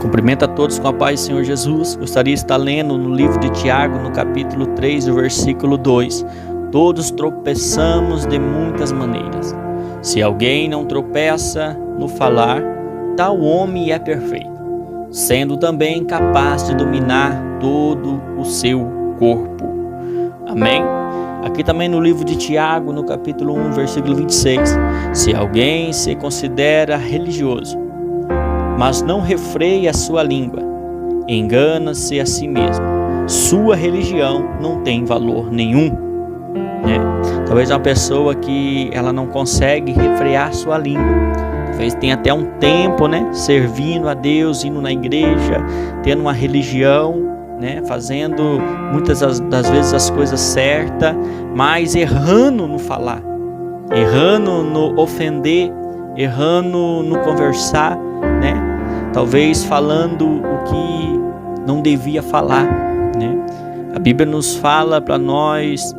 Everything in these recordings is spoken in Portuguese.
Cumprimento a todos com a paz do Senhor Jesus. Gostaria de estar lendo no livro de Tiago, no capítulo 3, o versículo 2. Todos tropeçamos de muitas maneiras. Se alguém não tropeça no falar, tal homem é perfeito, sendo também capaz de dominar todo o seu corpo. Amém? Aqui também no livro de Tiago, no capítulo 1, versículo 26. Se alguém se considera religioso, mas não refreia a sua língua, engana-se a si mesmo. Sua religião não tem valor nenhum. Talvez uma pessoa que ela não consegue refrear sua língua. Talvez tenha até um tempo, servindo a Deus, indo na igreja, tendo uma religião, fazendo muitas das vezes as coisas certas, mas errando no falar, errando no ofender, errando no conversar, talvez falando o que não devia falar, A Bíblia nos fala para nós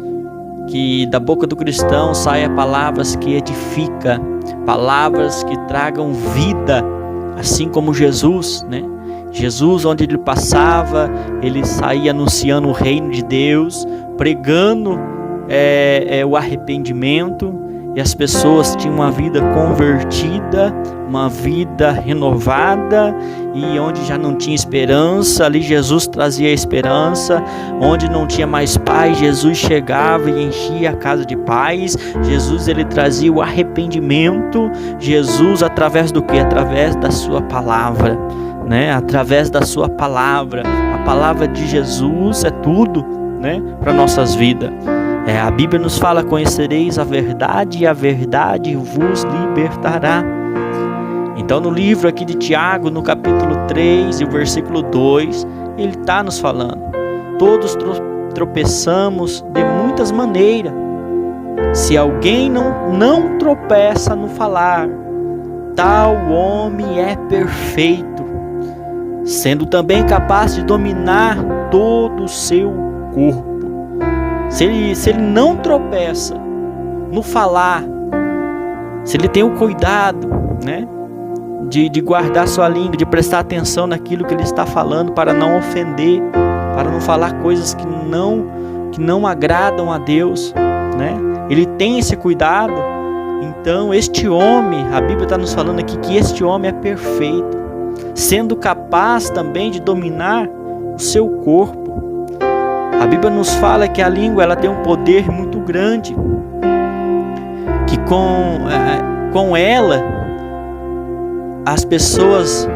que da boca do cristão saia palavras que edificam, palavras que tragam vida, assim como Jesus, Jesus, onde ele passava, ele saía anunciando o reino de Deus, pregando o arrependimento, e as pessoas tinham uma vida convertida, uma vida renovada, e onde já não tinha esperança, ali Jesus trazia a esperança. Onde não tinha mais paz, Jesus chegava e enchia a casa de paz. Jesus, ele trazia o arrependimento. Jesus, através do quê? Através da sua palavra, através da sua palavra. A palavra de Jesus é tudo, para nossas vidas. A Bíblia nos fala: conhecereis a verdade e a verdade vos libertará. Então no livro aqui de Tiago, no capítulo 3 e o versículo 2, ele está nos falando: todos tropeçamos de muitas maneiras. Se alguém não tropeça no falar, tal homem é perfeito, sendo também capaz de dominar todo o seu corpo. Se ele não tropeça no falar, se ele tem o cuidado, de guardar sua língua, de prestar atenção naquilo que ele está falando, para não ofender, para não falar coisas que não agradam a Deus, ele tem esse cuidado. Então este homem, a Bíblia está nos falando aqui que este homem é perfeito, sendo capaz também de dominar o seu corpo. A Bíblia nos fala que a língua ela tem um poder muito grande, que com ela as pessoas,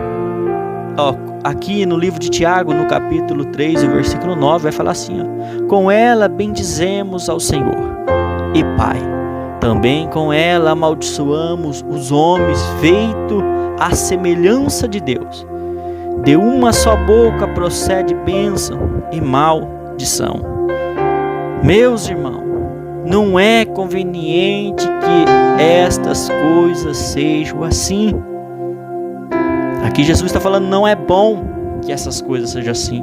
aqui no livro de Tiago, no capítulo 3, o versículo 9, vai falar assim: com ela bendizemos ao Senhor e Pai, também com ela amaldiçoamos os homens feito à semelhança de Deus. De uma só boca procede bênção e maldição. Meus irmãos, não é conveniente que estas coisas sejam assim. Aqui Jesus está falando: não é bom que essas coisas sejam assim,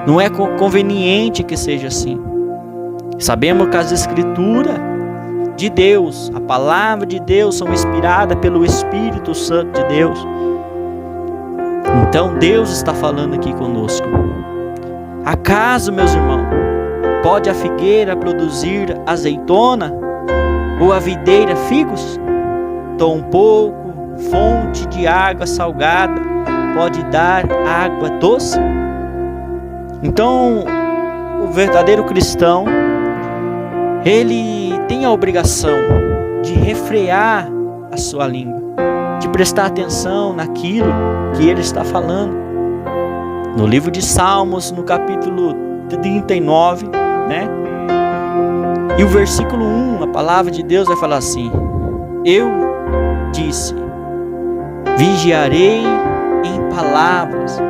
não é conveniente que seja assim. Sabemos que as escrituras de Deus, a palavra de Deus, são inspiradas pelo Espírito Santo de Deus. Então Deus está falando aqui conosco. Acaso, meus irmãos, pode a figueira produzir azeitona, ou a videira figos? Tampouco fonte de água salgada pode dar água doce? Então, o verdadeiro cristão, ele tem a obrigação de refrear a sua língua, de prestar atenção naquilo que ele está falando. No livro de Salmos, no capítulo 39, e o versículo 1, a palavra de Deus vai falar assim: eu disse, vigiarei em palavras,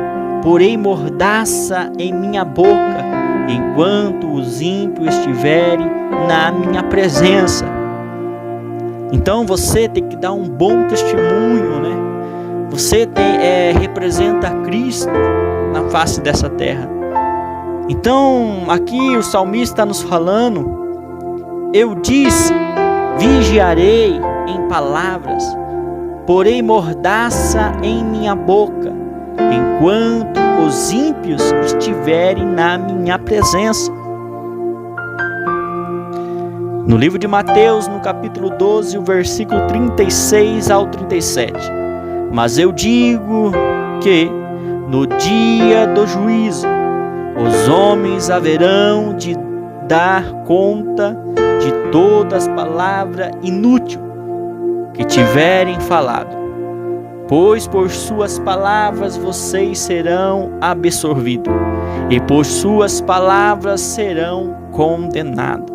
porei mordaça em minha boca, enquanto os ímpios estiverem na minha presença. Então você tem que dar um bom testemunho, Você representa Cristo na face dessa terra. Então aqui o salmista está nos falando: eu disse, vigiarei em palavras, porei mordaça em minha boca, enquanto os ímpios estiverem na minha presença. No livro de Mateus, no capítulo 12, o versículo 36 ao 37. Mas eu digo que no dia do juízo, os homens haverão de dar conta de todas as palavras inúteis que tiverem falado, pois por suas palavras vocês serão absorvidos, e por suas palavras serão condenados.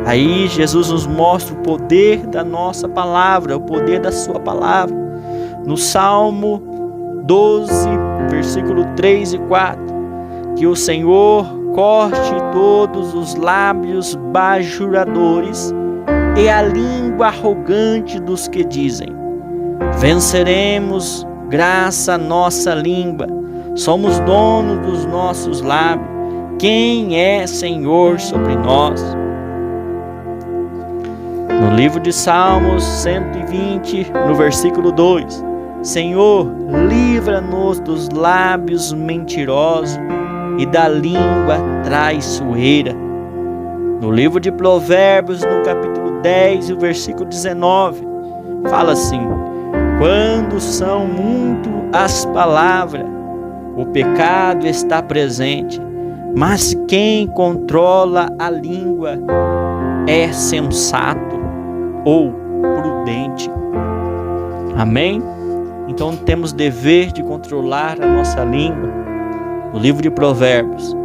Aí Jesus nos mostra o poder da nossa palavra, o poder da sua palavra. No Salmo 12, versículo 3 e 4, que o Senhor corte todos os lábios bajuladores e a língua arrogante dos que dizem: venceremos, graça à nossa língua, somos donos dos nossos lábios, quem é Senhor sobre nós? No livro de Salmos 120, no versículo 2, Senhor, livra-nos dos lábios mentirosos e da língua traiçoeira. No livro de Provérbios, no capítulo 10, o versículo 19, fala assim: quando são muito as palavras, o pecado está presente, mas quem controla a língua é sensato ou prudente. Amém? Então temos dever de controlar a nossa língua. No livro de Provérbios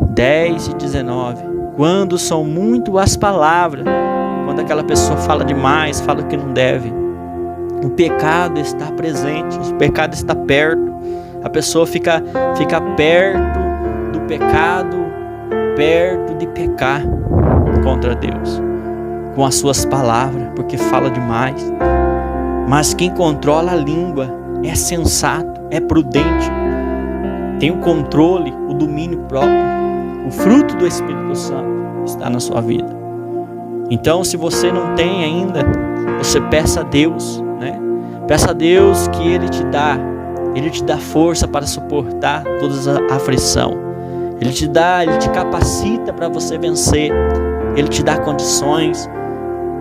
10 e 19, quando são muito as palavras, quando aquela pessoa fala demais, fala o que não deve, o pecado está presente, o pecado está perto, a pessoa fica perto do pecado, perto de pecar contra Deus, com as suas palavras, porque fala demais. Mas quem controla a língua é sensato, é prudente, tem o controle, o domínio próprio. O fruto do Espírito Santo está na sua vida. Então, se você não tem ainda, você peça a Deus, né? Peça a Deus que Ele te dá força para suportar toda a aflição. Ele te capacita para você vencer. Ele te dá condições,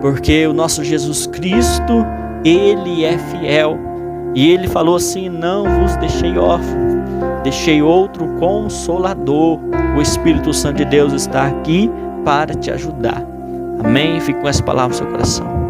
porque o nosso Jesus Cristo, Ele é fiel. E Ele falou assim: não vos deixei órfãos, deixei outro consolador. O Espírito Santo de Deus está aqui para te ajudar. Amém? Fique com essa palavra no seu coração.